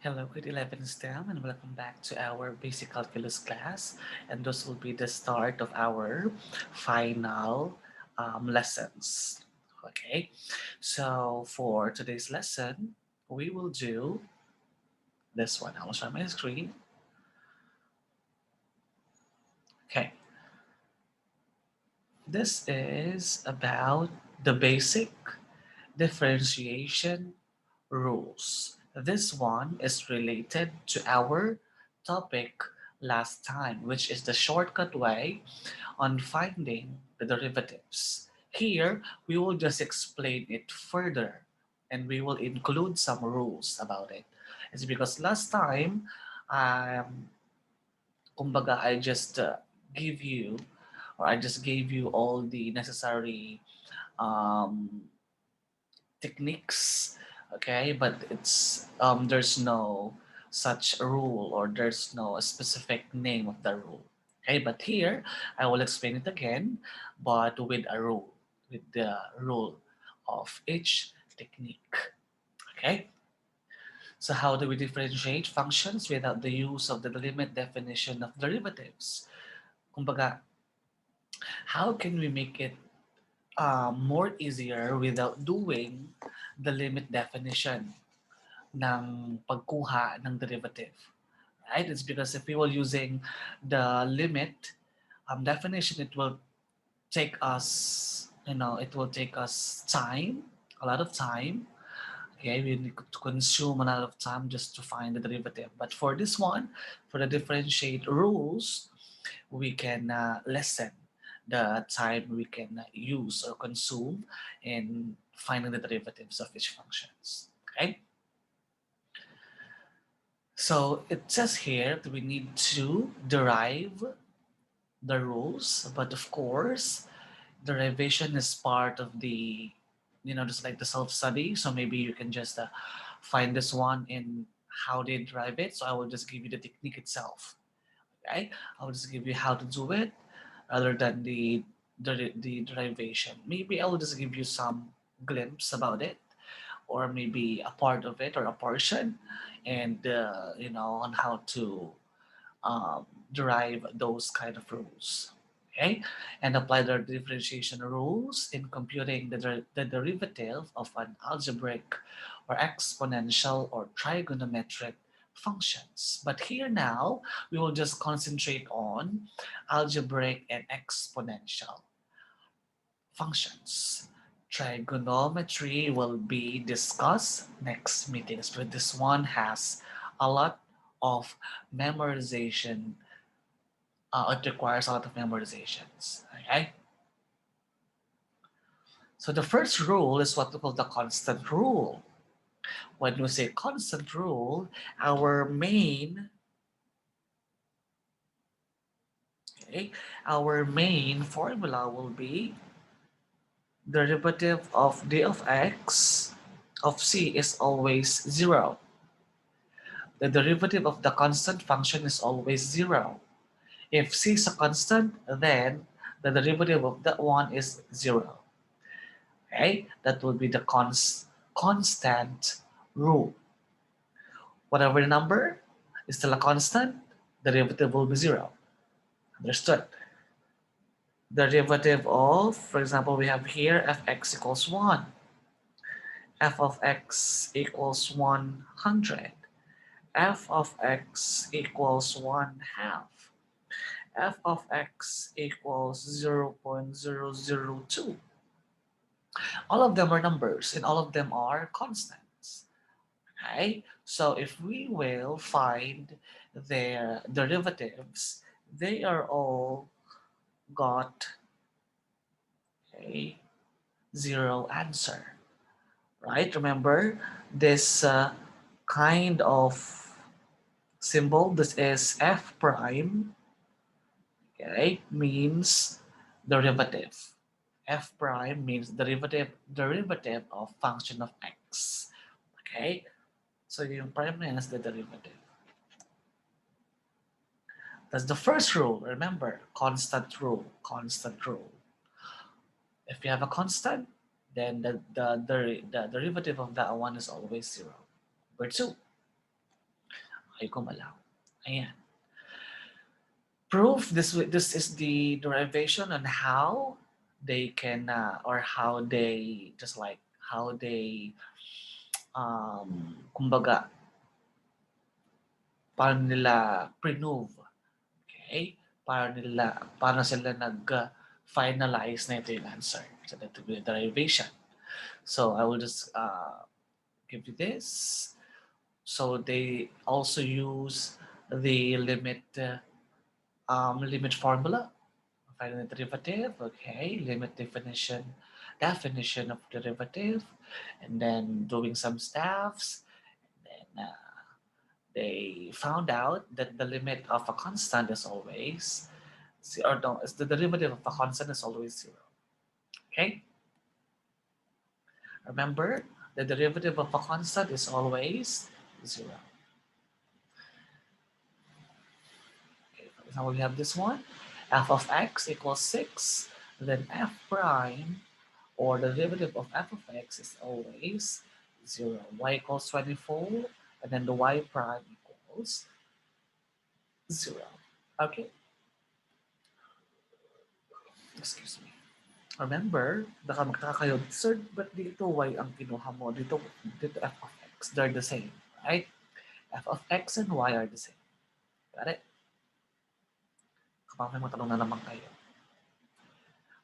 Hello, grade 11 STEM, and welcome back to our basic calculus class. And this will be the start of our final lessons. Okay, so for today's lesson, we will do this one. I will share my screen. Okay, this is about the basic differentiation rules. This one is related to our topic last time, which is the shortcut way on finding the derivatives. Here, we will just explain it further and we will include some rules about it. It's because last time, kumbaga, give you I just gave you all the necessary um, techniques, okay, but it's there's no such rule or there's no specific name of the rule. Okay, but here I will explain it again, but with a rule, with the rule of each technique. Okay, so how do we differentiate functions without the use of the limit definition of derivatives? Kumbaga, how can we make it more easier without doing the limit definition ng pagkuha ng derivative, right? It's because if we were using the limit definition, it will take us, it will take us time, a lot of time. Okay, we need to consume a lot of time just to find the derivative. But for this one, for the differentiate rules, we can lessen the time we can use or consume in finding the derivatives of each functions. Okay. So it says here that we need to derive the rules, but of course, derivation is part of the, just like the self-study. So maybe you can just find this one in how they derive it. So I will just give you the technique itself. Okay, I will just give you how to do it rather than the derivation. Maybe I will just give you some glimpse about it or maybe a part of it or a portion and on how to um, derive those kind of rules, okay, and apply the differentiation rules in computing the derivative of an algebraic or exponential or trigonometric functions. But here now we will just concentrate on algebraic and exponential functions. Trigonometry will be discussed next meetings, but this one has a lot of memorization. It requires a lot of memorizations. Okay. So the first rule is what we call the constant rule. When we say constant rule, our main okay, our main formula will be derivative of d of x of c is always zero. The derivative of the constant function is always zero. If c is a constant, then the derivative of that one is zero. Okay, that will be the constant rule. Whatever the number is still a constant, the derivative will be zero. Understood? Derivative of, for example, we have here fx equals 1. F of x equals 100. F of x equals 1 half. F of x equals 0.002. All of them are numbers and all of them are constants. Okay, so if we will find their derivatives, they are all got a zero answer, right? Remember this kind of symbol, this is f prime, okay, means derivative. F prime means derivative of function of x. Okay, so yung prime na yan is the derivative. That's the first rule. Remember, constant rule, constant rule. If you have a constant, then the derivative of that one is always zero. Number two, Ay gumalaw. Ayan. Proof, this is the derivation on how they can or how they just like how they kumbaga paano nila prove, okay? Paano sila nag-finalize na ito yung answer. So that will be the derivation. So I will just give you this. So they also use the limit formula, finding the derivative, okay, limit definition of derivative, and then doing some stuffs, and then they found out that the limit of a constant is always or no, is the derivative of a constant is always zero. Okay, remember the derivative of a constant is always zero. Okay, for example, we have this one, f of x equals 6, then f prime or the derivative of f of x is always 0. Y equals 24, and then the y prime equals 0. Okay, excuse me. Remember, baka magkakayo, sir, but dito y ang kinuha mo? Dito f of x. They're the same, right? F of x and y are the same. Got it? Kapag may matanong na naman kayo.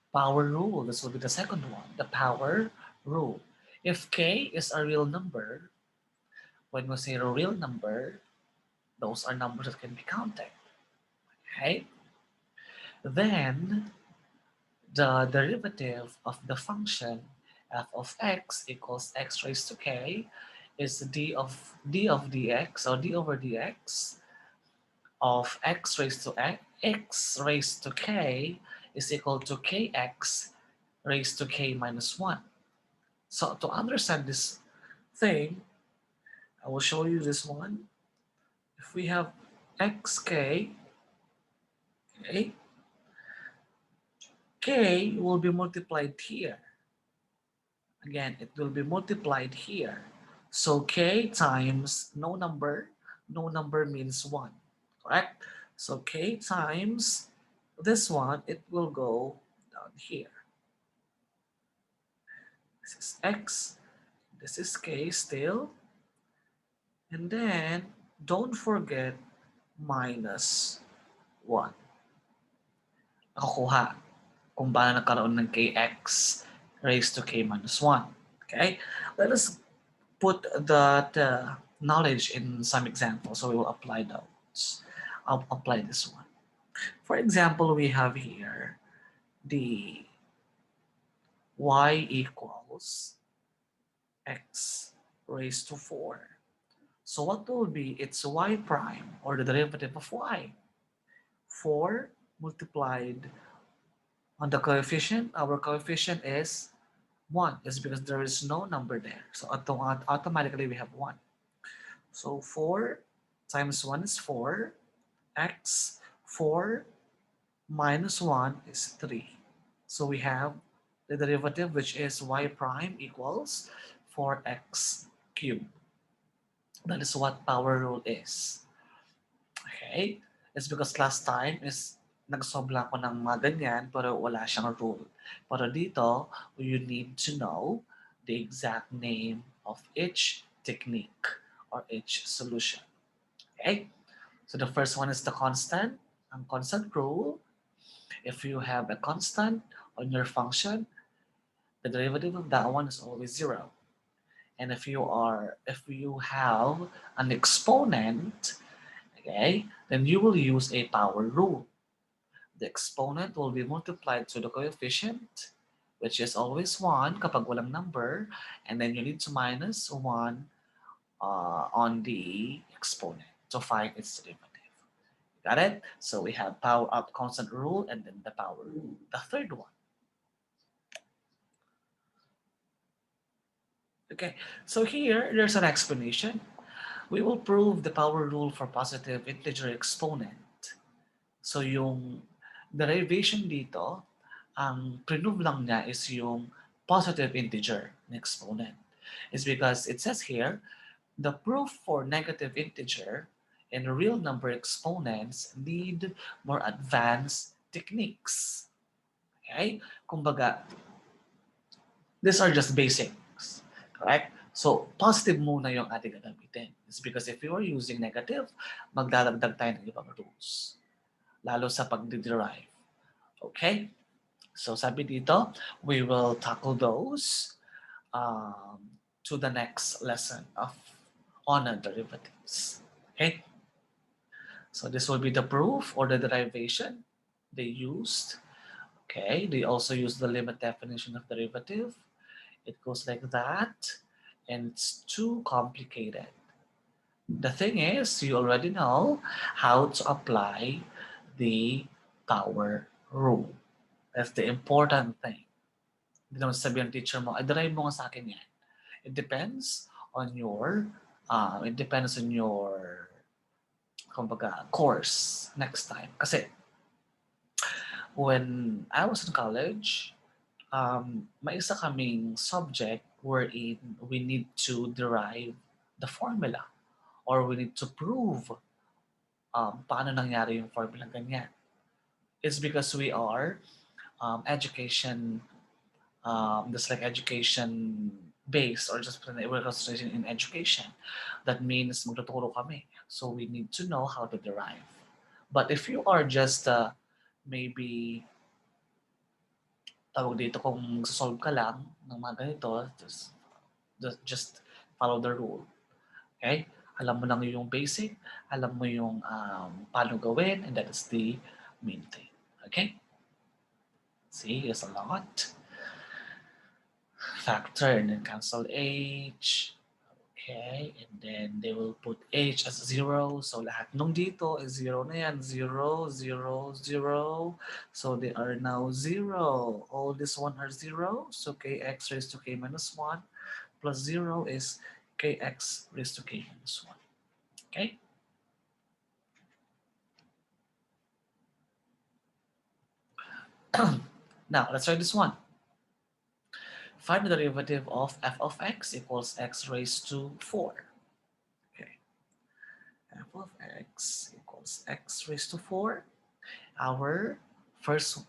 Power rule, this will be the second one. The power rule. If k is a real number, when we say a real number, those are numbers that can be counted. Okay? Then, the derivative of the function f of x equals x raised to k is d of dx or d over dx of x raised to k is equal to kx raised to k minus 1. So to understand this thing, I will show you this one. If we have xk, okay, k will be multiplied here. Again, it will be multiplied here. So k times no number means 1, correct? So k times this one, it will go down here. This is x, this is k still, and then don't forget minus 1. Nakukuha kung paano nagkaroon ng kx raised to k minus 1. Okay? Let us put that knowledge in some examples. So we will apply those. I'll apply this one. For example, we have here the y equals x raised to 4. So what will be its y prime or the derivative of y? 4 multiplied on the coefficient. Our coefficient is 1. It's because there is no number there. So automatically we have 1. So 4 times 1 is 4. X 4 minus 1 is 3. So we have the derivative, which is y prime equals 4x cubed. That is what power rule is. Okay? It's because last time is nagsobla ko ng mga ganyan pero wala siyang rule. Pero dito, you need to know the exact name of each technique or each solution. Okay? So the first one is the constant. Ang constant rule, if you have a constant on your function, the derivative of that one is always 0. And if you have an exponent, okay, then you will use a power rule. The exponent will be multiplied to the coefficient, which is always 1 kapag walang number, and then you need to minus 1 on the exponent to find its derivative. Got it? So we have power up constant rule and then the power rule. The third one. Okay, so here there's an explanation. We will prove the power rule for positive integer exponent. So yung derivation dito, ang prove lang niya is yung positive integer na exponent. It's because it says here, the proof for negative integer And real number exponents need more advanced techniques. Okay? Kumbaga, these are just basics. Correct? So, positive muna yung ating gagamitin. It's because if you are using negative, magdadagdag tayo ng ibang rules. Lalo sa pagdiderive. Okay? So, sabi dito, we will tackle those to the next lesson of honor derivatives. Okay? So this will be the proof or the derivation they used. Okay, they also use the limit definition of derivative. It goes like that, and it's too complicated. The thing is, you already know how to apply the power rule. That's the important thing. Hindi naman sabi ng teacher mo, ay derive mo nga sa akin yan. It depends on your, kumbaga, course next time. Kasi when I was in college, may isa kaming subject wherein we need to derive the formula or we need to prove paano nangyari yung formula ganyan. It's because we are education, just like education based or just we're concentration in education. That means magtuturo kami. So we need to know how to derive. But if you are just maybe tawag dito kung solve ka lang ng mga ganito, just follow the rule. Okay? Alam mo lang yung basic, alam mo yung paano gawin, and that is the main thing. Okay? See, there's a lot. Factor and then cancel H. Okay, and then they will put H as 0. So lahat nung dito is 0 na yan. 0, 0, 0. So they are now 0. All this one are 0. So kx raised to k minus 1 plus 0 is kx raised to k minus 1. Okay? Now, let's try this one. Find the derivative of f of x equals x raised to 4. Okay. F of x equals x raised to 4. Our first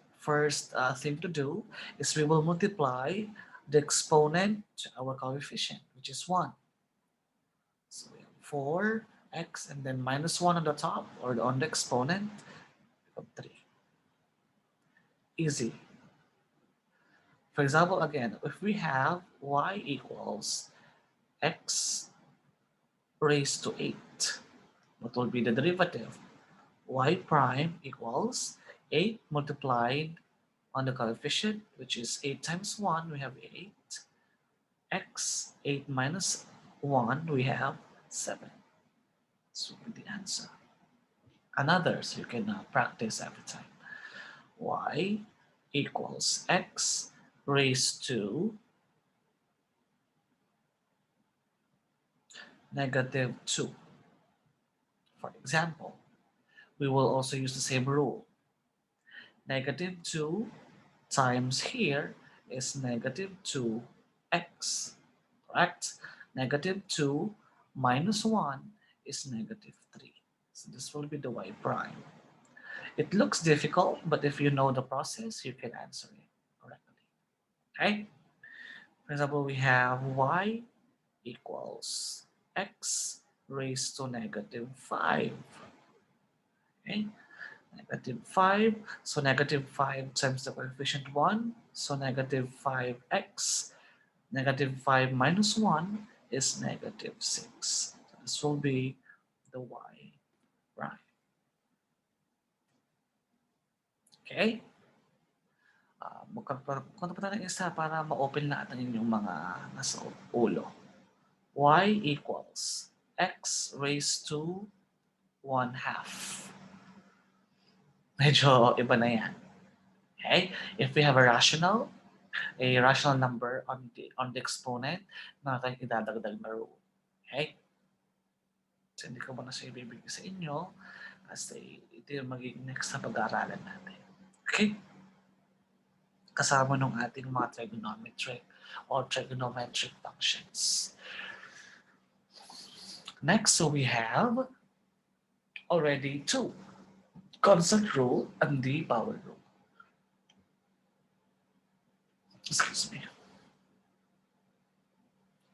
thing to do is we will multiply the exponent to our coefficient, which is 1. So we have 4x and then minus 1 on the top or on the exponent of 3. Easy. For example, again, if we have y equals x raised to 8, what will be the derivative? Y prime equals 8 multiplied on the coefficient, which is 8 times 1, we have 8. X, 8 minus 1, we have 7. This will be the answer. Another, so you can practice every time. Y equals x raised to negative 2. For example, we will also use the same rule. Negative 2 times here is negative 2x, correct? Negative 2 minus 1 is negative 3. So this will be the y prime. It looks difficult, but if you know the process, you can answer it correctly. Okay? For example, we have y equals x raised to negative 5. Okay? Negative 5. So negative 5 times the coefficient 1. So negative 5x. Negative 5 minus 1 is negative 6. So this will be the y prime. Okay? Magkakaroon pa tayo ng isa para ma-open natin yung mga nasa ulo. Y equals x raised to 1/2. Medyo iba na yan. Okay? If we have a rational number on the exponent, na natin idadagdag na rule. Okay? So hindi ko muna siya ibibigay sa inyo kasi ito yung magiging next na pag-aaralan natin. Okay? Kasama nung ating mga trigonometric or trigonometric functions. Next, so we have already two: constant rule and the power rule. Excuse me.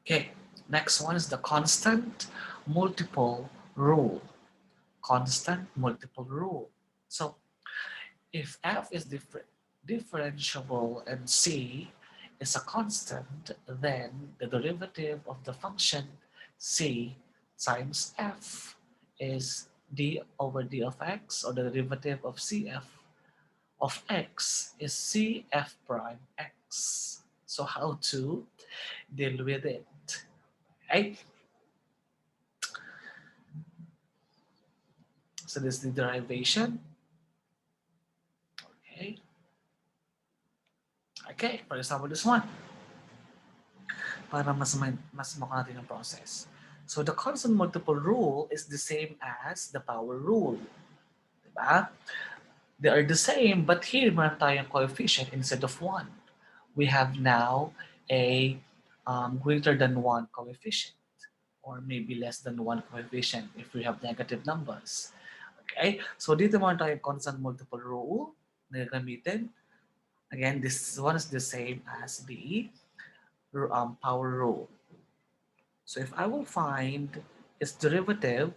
Okay, next one is the constant multiple rule. Constant multiple rule. So if f is differentiable and c is a constant, then the derivative of the function c times f is d over d of x, or the derivative of cf of x is cf prime x. So how to deal with it? Right? So this is the derivation. Okay. Okay, for example, this one. Para mas mukha natin yung process. So the constant multiple rule is the same as the power rule. Diba? They are the same, but here meron tayong coefficient instead of 1. We have now a greater than 1 coefficient, or maybe less than 1 coefficient if we have negative numbers. Okay? So dito meron tayong constant multiple rule na gagamitin. Again, this one is the same as the power rule. So if I will find its derivative,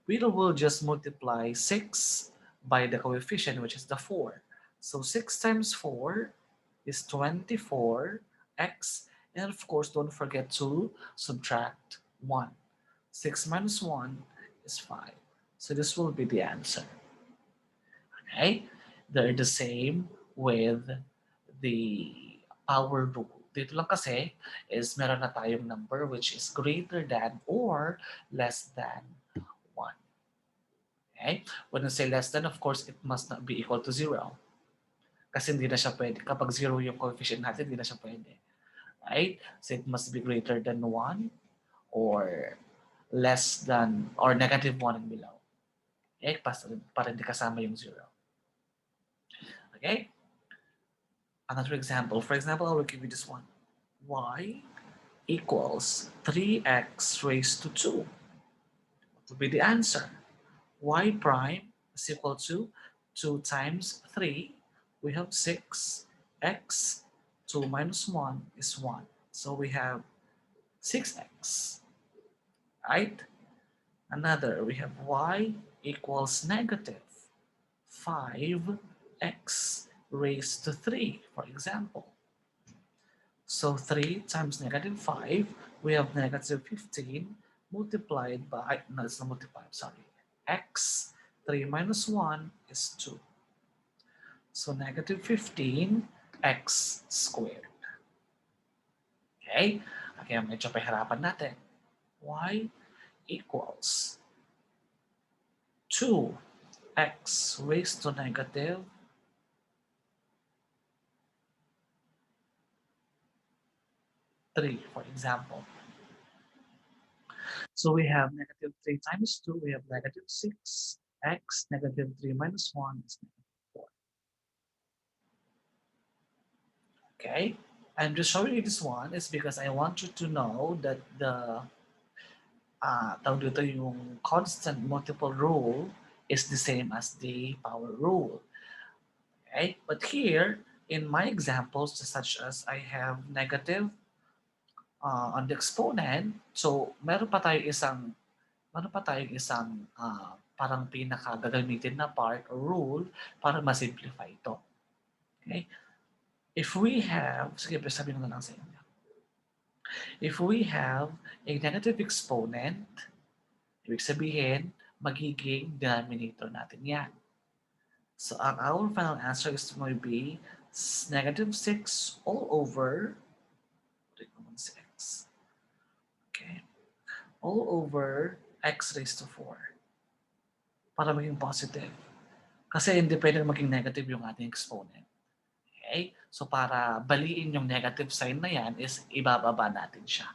we will just multiply 6 by the coefficient, which is the 4. So 6 times 4 is 24x. And of course, don't forget to subtract 1. 6 minus 1 is 5. So this will be the answer. Okay? They're the same with the power rule. Dito lang kasi is meron na tayong number which is greater than or less than 1. Okay? When we say less than, of course, it must not be equal to 0. Kasi hindi na siya pwede. Kapag 0 yung coefficient natin, hindi na siya pwede. Right? So it must be greater than 1 or less than or negative 1 and below. Okay? Para hindi kasama yung 0. Okay? Another example. For example, I will give you this one. Y equals 3x raised to 2. What will be the answer? Y prime is equal to 2 times 3. We have 6. X, 2 minus 1 is 1. So we have 6x. Right? Another, we have y equals negative 5x raised to 3, for example. So 3 times negative 5, we have negative 15 multiplied by, no, it's not multiplied, sorry, x. 3 minus 1 is 2. So negative 15 x squared. Okay? Okay, medyo pahirapan natin. Y equals 2x raised to negative 3, for example. So we have negative 3 times 2, we have negative 6, x, negative 3 minus 1 is negative 4. Okay? I'm just showing you this one is because I want you to know that the tawag dito, yung constant multiple rule is the same as the power rule. Okay? But here, in my examples, such as I have negative on the exponent, so meron pa tayong isang parang pinaka gagamitin na part or rule para ma-simplify ito. Okay? If we have, sige, sabihin ko na lang sa inyo. If we have a negative exponent, ibig sabihin, magiging denominator natin yan. So our final answer is going to be negative 6 all over, okay, all over x raised to 4 para maging positive. Kasi hindi pwede maging negative yung ating exponent. Okay? So para baliin yung negative sign na yan is ibababa natin siya.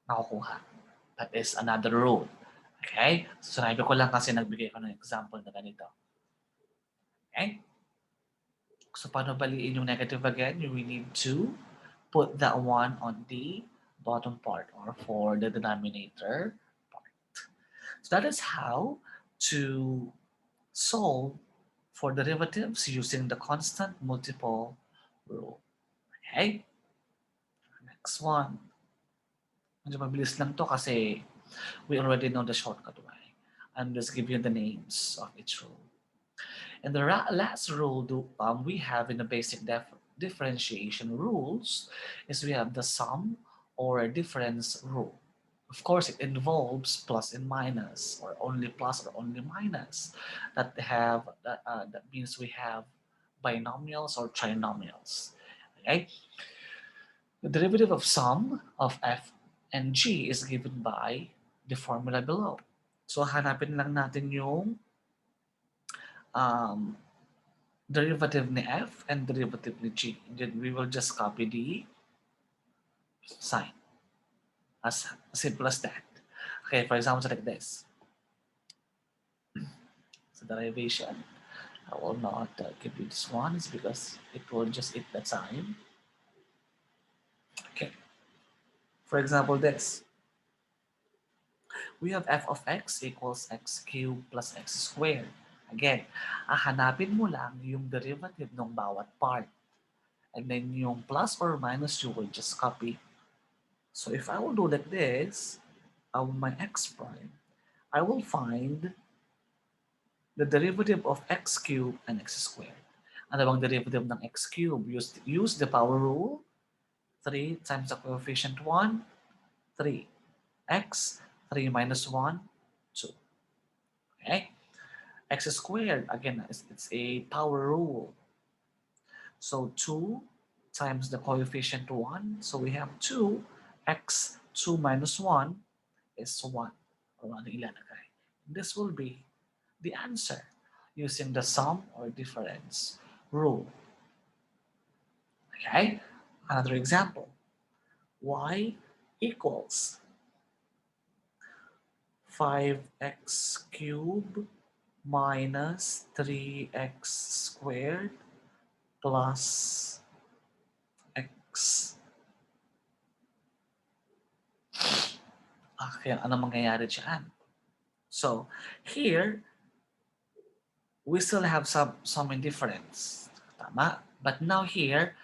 Nakukuha. That is another rule. Okay? So sinabi ko lang kasi nagbigay ko ng example na ganito. Okay? So paano baliin yung negative again? We need to put that one on the bottom part or for the denominator part. So that is how to solve for derivatives using the constant multiple rule. Okay? Next one. Medyo mabilis lang to kasi we already know the shortcut way. I'm just giving you the names of each rule. And the last rule we have in the basic differentiation rules is we have the sum or difference rule. Of course, it involves plus and minus, or only plus or only minus. That means we have binomials or trinomials. Okay, the derivative of sum of f and g is given by the formula below. So hanapin lang natin yung um, derivative ni f and derivative ni g. And then we will just copy the sign, as simple as that. Okay, for example, like this. So derivation, I will not give you this one, it's because it will just eat the time. Okay, for example, this. We have f of x equals x cubed plus x squared. Again, hanapin mo lang yung derivative ng bawat part. And then yung plus or minus, you will just copy. So if I will do like this, my x prime, I will find the derivative of x cubed and x squared. Ano bang derivative ng x cubed? Use the power rule. 3 times the coefficient 1, 3. X, 3 minus 1, 2. Okay? X squared, again, it's a power rule. So 2 times the coefficient 1. So we have 2. X, 2 minus 1 is 1. Or ano ilalagay. This will be the answer using the sum or difference rule. Okay? Another example. Y equals 5x cubed minus 3x squared plus x. Kaya ano mangyayari dyan? So, here, we still have some indifference. Tama? But now here,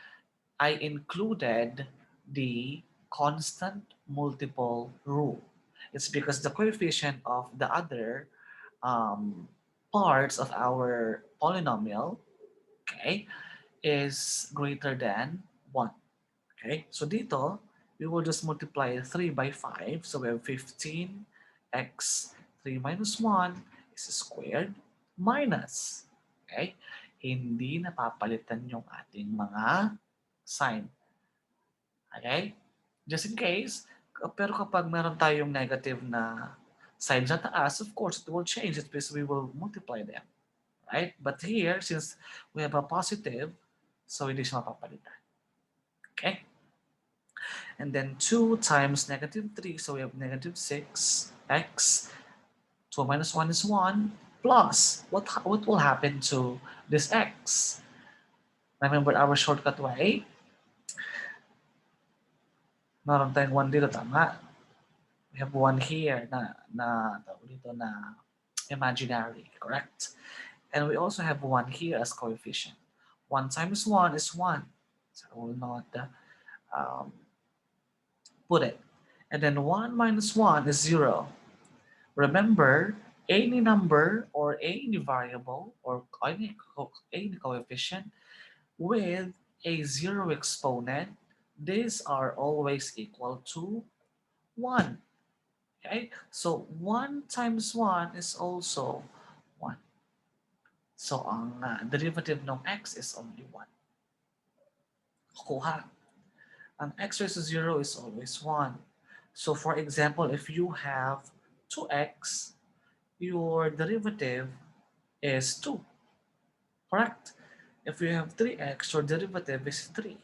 I included the constant multiple rule. It's because the coefficient of the other um, parts of our polynomial, okay, is greater than 1. Okay, so dito, we will just multiply 3 by 5. So we have 15x 3 minus 1 is squared minus. Okay, hindi napapalitan yung ating mga sign. Okay? Just in case, pero kapag meron tayong negative na sign sa taas, of course, it will change it because we will multiply them. Right? But here, since we have a positive, so hindi siya mapapalitan. Okay? And then 2 times negative 3, so we have negative 6x. 2 minus 1 is 1, plus, what will happen to this x? Remember our shortcut way? Meron tayong 1 dito, tama? We have 1 here na imaginary, correct? And we also have 1 here as coefficient. 1 times 1 is 1. So I will not put it. And then 1 minus 1 is 0. Remember, any number or any variable or any coefficient with a 0 exponent, these are always equal to 1. Okay? So 1 times 1 is also 1. So ang derivative ng x is only 1. Kuha. Ang x raised to 0 is always 1. So for example, if you have 2x, your derivative is 2. Correct? If you have 3x, your derivative is 3.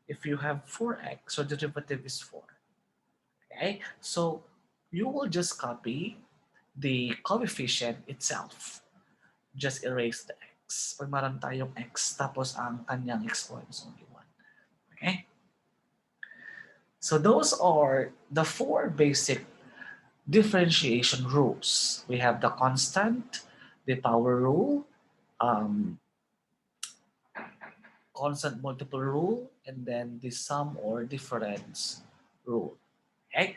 If you have 4x, your derivative is 4. Okay? So you will just copy the coefficient itself. Just erase the x. Pag meron tayong x, tapos ang kanyang exponent is only 1. Okay? So those are the 4 basic differentiation rules. We have the constant, the power rule, um, constant multiple rule, and then the sum or difference rule. Okay,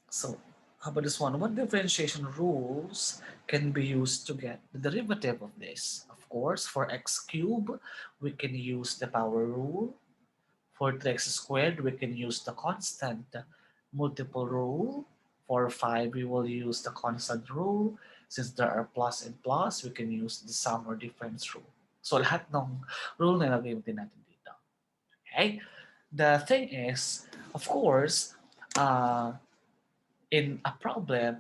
so how about this one? What differentiation rules can be used to get the derivative of this? Of course, for x cubed, we can use the power rule. For 3x squared, we can use the constant multiple rule. For 5, we will use the constant rule. Since there are plus and plus, we can use the sum or difference rule. So lahat ng rule na gagamitin natin dito. Okay? The thing is, of course, uh, in a problem,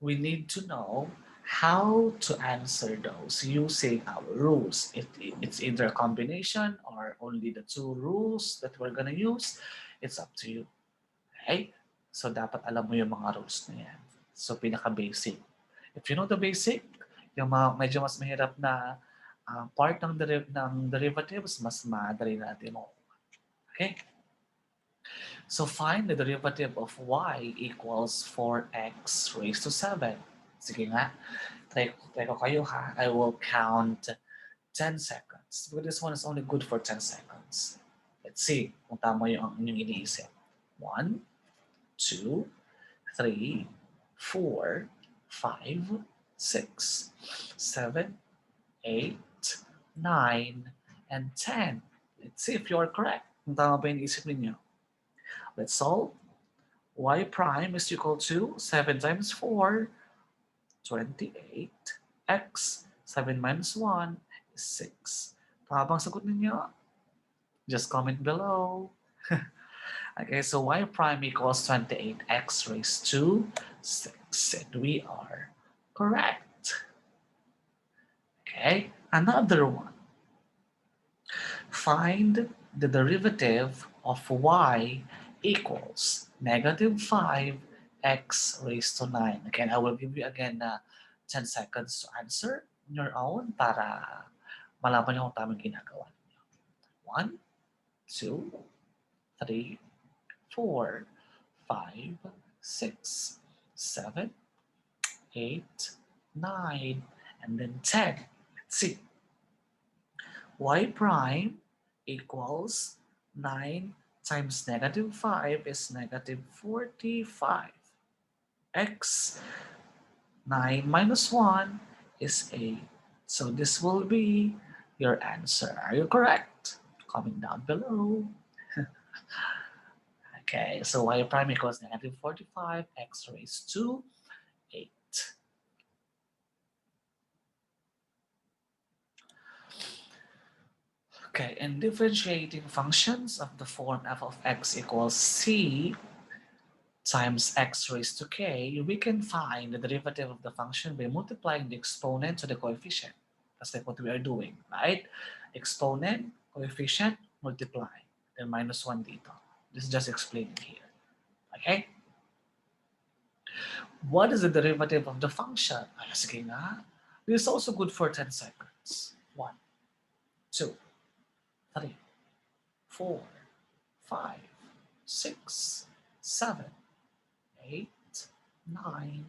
we need to know how to answer those using our rules. It's either a combination or only the two rules that we're gonna use. It's up to you. Okay? So, dapat alam mo yung mga rules na yan. So, pinaka-basic. If you know the basic, yung mga medyo mas mahirap na part ng derivatives, mas madali natin mo. Okay? So find the derivative of y equals 4x raised to 7. Sige nga, try ko kayo ha. I will count 10 seconds. But this one is only good for 10 seconds. Let's see kung tama yung inyong iniisip. 1, 2, 3, 4, 5, 6, 7, 8, 9, and 10. Let's see if you are correct. Kung tama ba yung iniisip ninyo. Let's solve. Y prime is equal to 7 times 4, 28. X, 7 minus 1 is 6. Tama bang sagot ninyo? Just comment below. Okay, so y prime equals 28x raised to 6. And we are correct. Okay, another one. Find the derivative of y equals negative 5x raised to 9. Again, I will give you again 10 seconds to answer on your own para malaman niyo kung tamang ginagawa niyo. 1, 2, 3, 4, 5, 6, 7, 8, 9, and then 10. Let's see. Y prime equals 9 times negative 5 is negative 45. X, 9 minus 1 is 8. So this will be your answer. Are you correct? Comment down below. Okay, so y prime equals negative 45, x raised to 8. Okay, and differentiating functions of the form f of x equals c times x raised to k, we can find the derivative of the function by multiplying the exponent to the coefficient. That's like what we are doing, right? Exponent, coefficient, multiply. Then minus 1 dito. This is just explaining here. Okay? What is the derivative of the function? Sige nga. This is also good for 10 seconds. 1, 2, 3, 4, 5, 6, 7, 8, 9,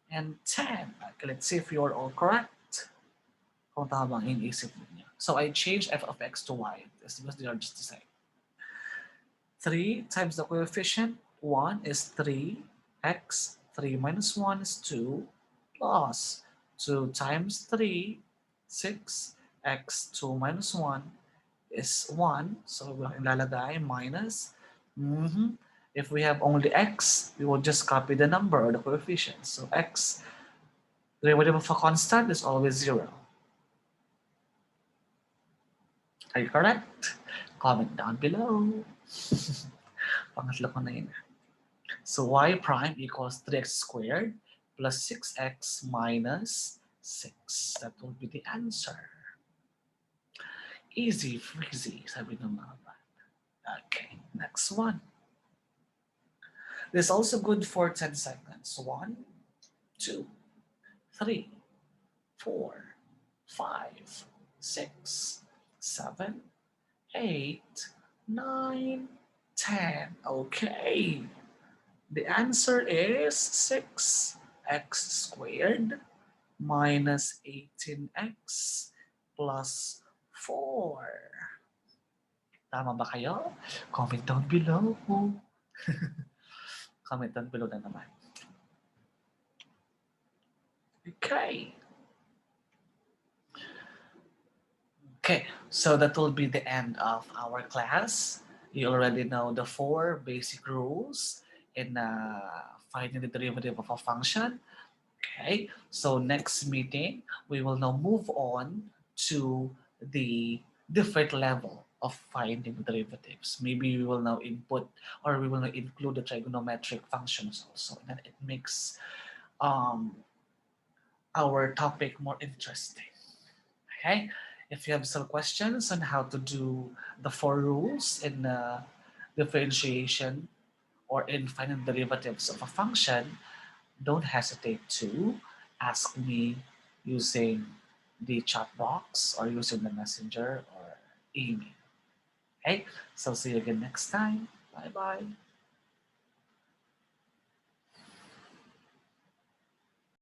and 10. Okay, let's see if you're all correct. Kung tama ang iniisip niyo. So I changed f of x to y. This because they are just the same. 3 times the coefficient, 1 is 3, x, 3 minus 1 is 2, plus 2 times 3, 6, x, 2 minus 1 is 1. So we'll ilalagay minus. If we have only x, we will just copy the number or the coefficient. So x, derivative of a constant is always 0. Are you correct? Comment down below. Pangatlo ko na yun. So y prime equals 3x squared plus 6x minus 6. That will be the answer. Easy freezy, sabi ng mga bata. Okay, next one. This is also good for 10 seconds. 1, 2, 3, 4, 5, 6, 7, 8, 9, 10. Okay. The answer is 6x squared minus 18x plus 4. Tama ba kayo? Comment down below. Comment down below na naman. Okay. Okay, so that will be the end of our class. You already know the four basic rules in finding the derivative of a function. Okay, so next meeting, we will now move on to the different level of finding derivatives. Maybe we will now input or we will now include the trigonometric functions also. And it makes um, our topic more interesting. Okay, if you have some questions on how to do the four rules in differentiation or in finding derivatives of a function, don't hesitate to ask me using the chat box or using the messenger or email. Okay, so see you again next time. Bye bye.